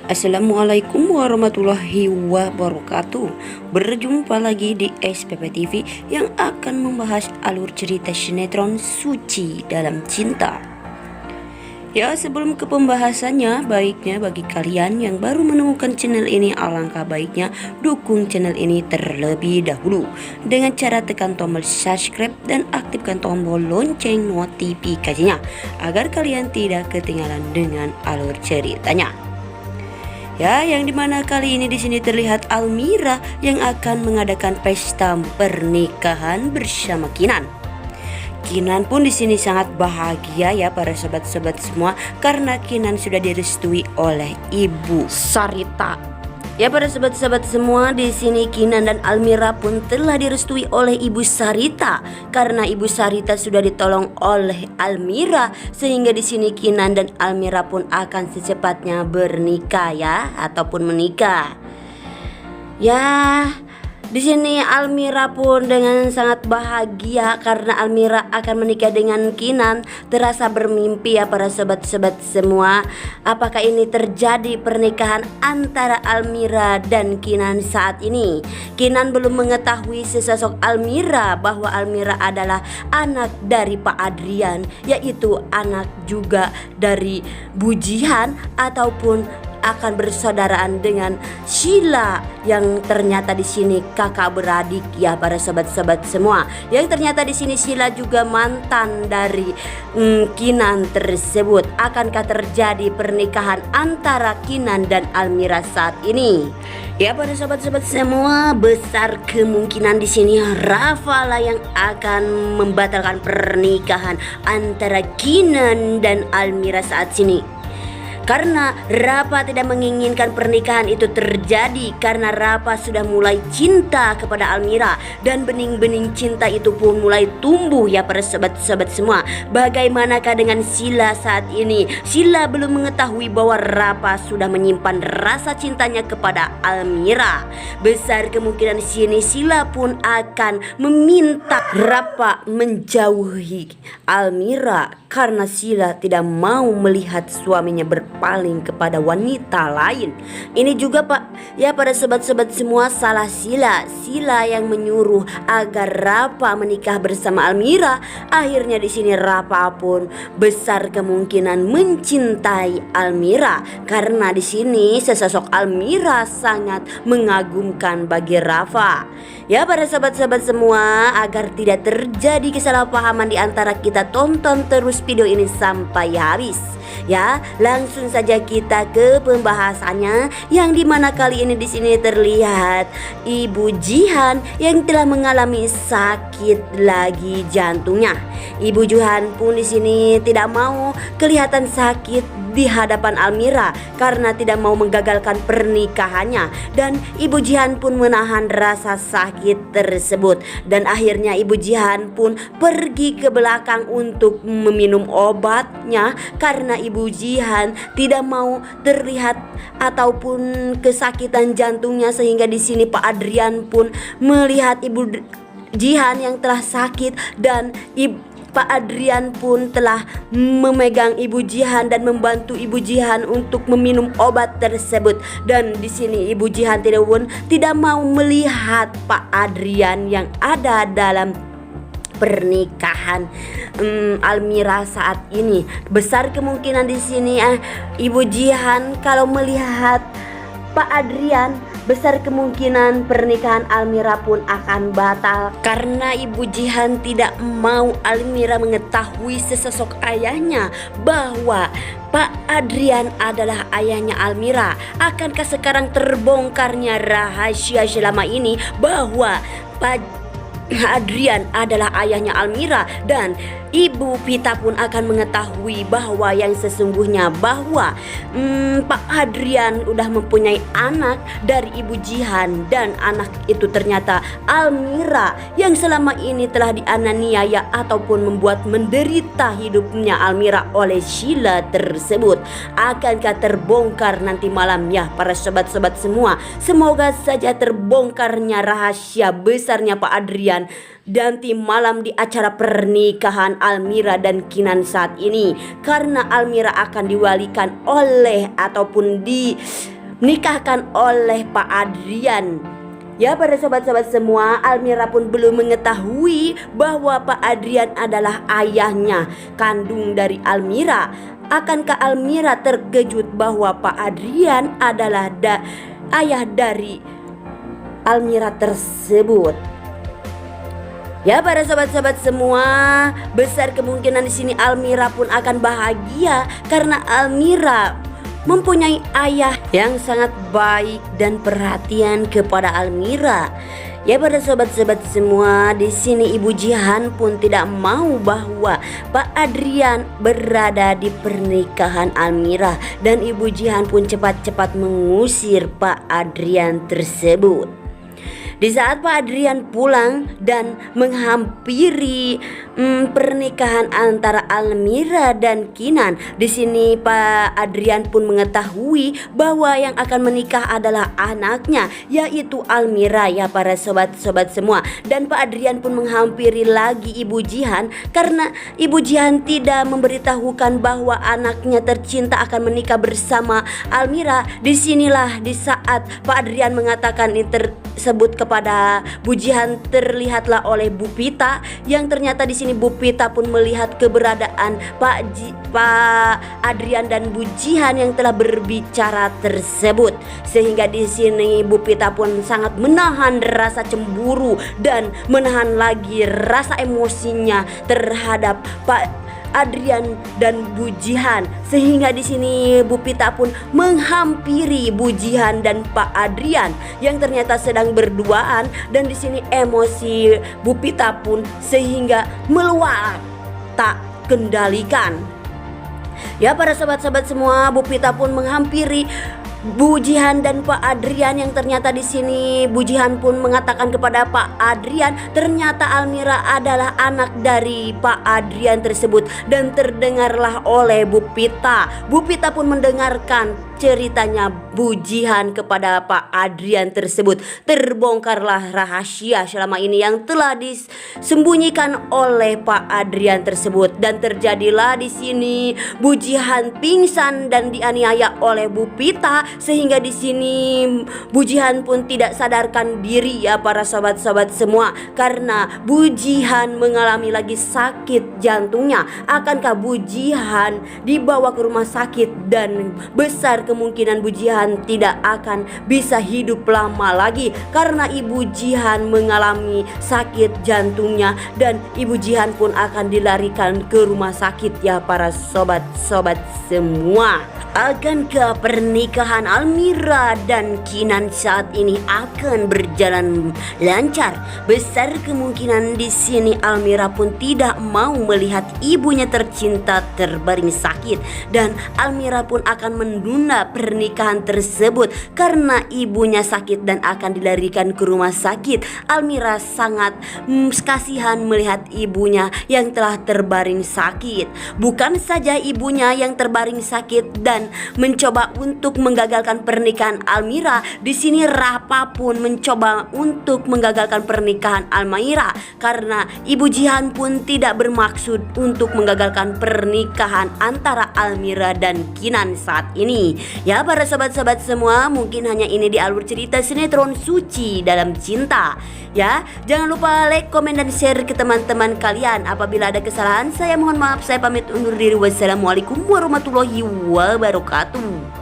Assalamualaikum warahmatullahi wabarakatuh. Berjumpa lagi di SPP TV yang akan membahas alur cerita sinetron Suci Dalam Cinta. Ya, sebelum ke pembahasannya, baiknya bagi kalian yang baru menemukan channel ini, alangkah baiknya dukung channel ini terlebih dahulu dengan cara tekan tombol subscribe dan aktifkan tombol lonceng notifikasinya agar kalian tidak ketinggalan dengan alur ceritanya. Ya, yang dimana kali ini di sini terlihat Almira yang akan mengadakan pesta pernikahan bersama Kinan. Kinan pun di sini sangat bahagia ya para sobat-sobat semua karena Kinan sudah direstui oleh Ibu Sarita. Ya para sobat-sobat semua, di sini Kinan dan Almira pun telah direstui oleh Ibu Sarita karena Ibu Sarita sudah ditolong oleh Almira, sehingga di sini Kinan dan Almira pun akan secepatnya bernikah ya ataupun menikah. Ya, di sini Almira pun dengan sangat bahagia karena Almira akan menikah dengan Kinan. Terasa bermimpi ya para sobat-sobat semua. Apakah ini terjadi pernikahan antara Almira dan Kinan saat ini? Kinan belum mengetahui sesosok Almira bahwa Almira adalah anak dari Pak Adrian, yaitu anak juga dari Bu Jihan ataupun akan bersaudaraan dengan Sheila yang ternyata di sini kakak beradik ya para sobat-sobat semua. Yang ternyata di sini Sheila juga mantan dari Kinan tersebut. Akankah terjadi pernikahan antara Kinan dan Almira saat ini? Ya para sobat-sobat semua, besar kemungkinan di sini Rafa lah yang akan membatalkan pernikahan antara Kinan dan Almira saat ini. Karena Rafa tidak menginginkan pernikahan itu terjadi karena Rafa sudah mulai cinta kepada Almira dan benih-benih cinta itu pun mulai tumbuh ya para sobat-sobat semua. Bagaimanakah dengan Sheila saat ini? Sheila belum mengetahui bahwa Rafa sudah menyimpan rasa cintanya kepada Almira. Besar kemungkinan di sini Sheila pun akan meminta Rafa menjauhi Almira karena Sheila tidak mau melihat suaminya berpaling kepada wanita lain. Ini juga Pak, ya para sobat-sobat semua, salah Sheila. Sheila yang menyuruh agar Rafa menikah bersama Almira. Akhirnya di sini Rafa pun besar kemungkinan mencintai Almira karena di sini sesosok Almira sangat mengagumkan bagi Rafa. Ya para sobat-sobat semua, agar tidak terjadi kesalahpahaman di antara kita, tonton terus video ini sampai habis. Ya, langsung saja kita ke pembahasannya yang dimana kali ini di sini terlihat Ibu Jihan yang telah mengalami sakit lagi jantungnya. Ibu Jihan pun di sini tidak mau kelihatan sakit di hadapan Almira karena tidak mau menggagalkan pernikahannya, dan Ibu Jihan pun menahan rasa sakit tersebut dan akhirnya Ibu Jihan pun pergi ke belakang untuk meminum obatnya karena Ibu Jihan tidak mau terlihat ataupun kesakitan jantungnya, sehingga di sini Pak Adrian pun melihat Ibu Jihan yang telah sakit dan Pak Adrian pun telah memegang Ibu Jihan dan membantu Ibu Jihan untuk meminum obat tersebut. Dan di sini Ibu Jihan tidak mau melihat Pak Adrian yang ada dalam pernikahan Almira saat ini. Besar kemungkinan di sini Ibu Jihan kalau melihat Pak Adrian, besar kemungkinan pernikahan Almira pun akan batal karena Ibu Jihan tidak mau Almira mengetahui sesosok ayahnya bahwa Pak Adrian adalah ayahnya Almira. Akankah sekarang terbongkarnya rahasia selama ini bahwa Pak Adrian adalah ayahnya Almira, dan Ibu Pita pun akan mengetahui bahwa yang sesungguhnya bahwa Pak Adrian udah mempunyai anak dari Ibu Jihan, dan anak itu ternyata Almira yang selama ini telah dianiaya ataupun membuat menderita hidupnya Almira oleh Sheila tersebut. Akankah terbongkar nanti malam ya para sobat-sobat semua? Semoga saja terbongkarnya rahasia besarnya Pak Adrian nanti malam di acara pernikahan Almira dan Kinan saat ini, karena Almira akan diwalikan oleh ataupun dinikahkan oleh Pak Adrian. Ya, para sobat-sobat semua, Almira pun belum mengetahui bahwa Pak Adrian adalah ayahnya kandung dari Almira. Akankah Almira terkejut bahwa Pak Adrian adalah ayah dari Almira tersebut? Ya, para sobat-sobat semua, besar kemungkinan di sini Almira pun akan bahagia karena Almira mempunyai ayah yang sangat baik dan perhatian kepada Almira. Ya, para sobat-sobat semua, di sini Ibu Jihan pun tidak mau bahwa Pak Adrian berada di pernikahan Almira, dan Ibu Jihan pun cepat-cepat mengusir Pak Adrian tersebut. Di saat Pak Adrian pulang dan menghampiri pernikahan antara Almira dan Kinan, di sini Pak Adrian pun mengetahui bahwa yang akan menikah adalah anaknya, yaitu Almira. Ya, para sobat-sobat semua, dan Pak Adrian pun menghampiri lagi Ibu Jihan karena Ibu Jihan tidak memberitahukan bahwa anaknya tercinta akan menikah bersama Almira. Disinilah di saat Pak Adrian mengatakan ini tersebut kepada Bu Jihan, terlihatlah oleh Bu Pita, yang ternyata di sini Bu Pita pun melihat keberadaan Pak Adrian dan Bu Jihan yang telah berbicara tersebut, sehingga di sini Bu Pita pun sangat menahan rasa cemburu dan menahan lagi rasa emosinya terhadap Pak Adrian dan Bu Jihan, sehingga di sini Bu Pita pun menghampiri Bu Jihan dan Pak Adrian yang ternyata sedang berduaan, dan di sini emosi Bu Pita pun sehingga meluap tak kendalikan. Ya, para sobat-sobat semua, Bu Pita pun menghampiri Bu Jihan dan Pak Adrian yang ternyata di sini Bu Jihan pun mengatakan kepada Pak Adrian ternyata Almira adalah anak dari Pak Adrian tersebut, dan terdengarlah oleh Bu Pita. Bu Pita pun mendengarkan ceritanya Bu Jihan kepada Pak Adrian tersebut. Terbongkarlah rahasia selama ini yang telah disembunyikan oleh Pak Adrian tersebut, dan terjadilah di sini Bu Jihan pingsan dan dianiaya oleh Bu Pita, sehingga di sini Bu Jihan pun tidak sadarkan diri. Ya, para sobat-sobat semua, karena Bu Jihan mengalami lagi sakit jantungnya. Akankah Bu Jihan dibawa ke rumah sakit, dan besar kemungkinan Bu Jihan tidak akan bisa hidup lama lagi karena Ibu Jihan mengalami sakit jantungnya, dan Ibu Jihan pun akan dilarikan ke rumah sakit. Ya, para sobat-sobat semua, akankah pernikahan Almira dan Kinan saat ini akan berjalan lancar? Besar kemungkinan di sini Almira pun tidak mau melihat ibunya tercinta terbaring sakit, dan Almira pun akan menunda pernikahan tersebut karena ibunya sakit dan akan dilarikan ke rumah sakit. Almira sangat kasihan melihat ibunya yang telah terbaring sakit. Bukan saja ibunya yang terbaring sakit dan mencoba untuk menggagalkan pernikahan Almira, di sini Rapa pun mencoba untuk menggagalkan pernikahan Almira karena Ibu Jihan pun tidak bermaksud untuk menggagalkan pernikahan antara Almira dan Kinan saat ini. Ya, para sobat-sobat semua, mungkin hanya ini di alur cerita sinetron Suci Dalam Cinta. Ya, jangan lupa like, komen, dan share ke teman-teman kalian. Apabila ada kesalahan, saya mohon maaf. Saya pamit undur diri. Wassalamualaikum warahmatullahi wabarakatuh.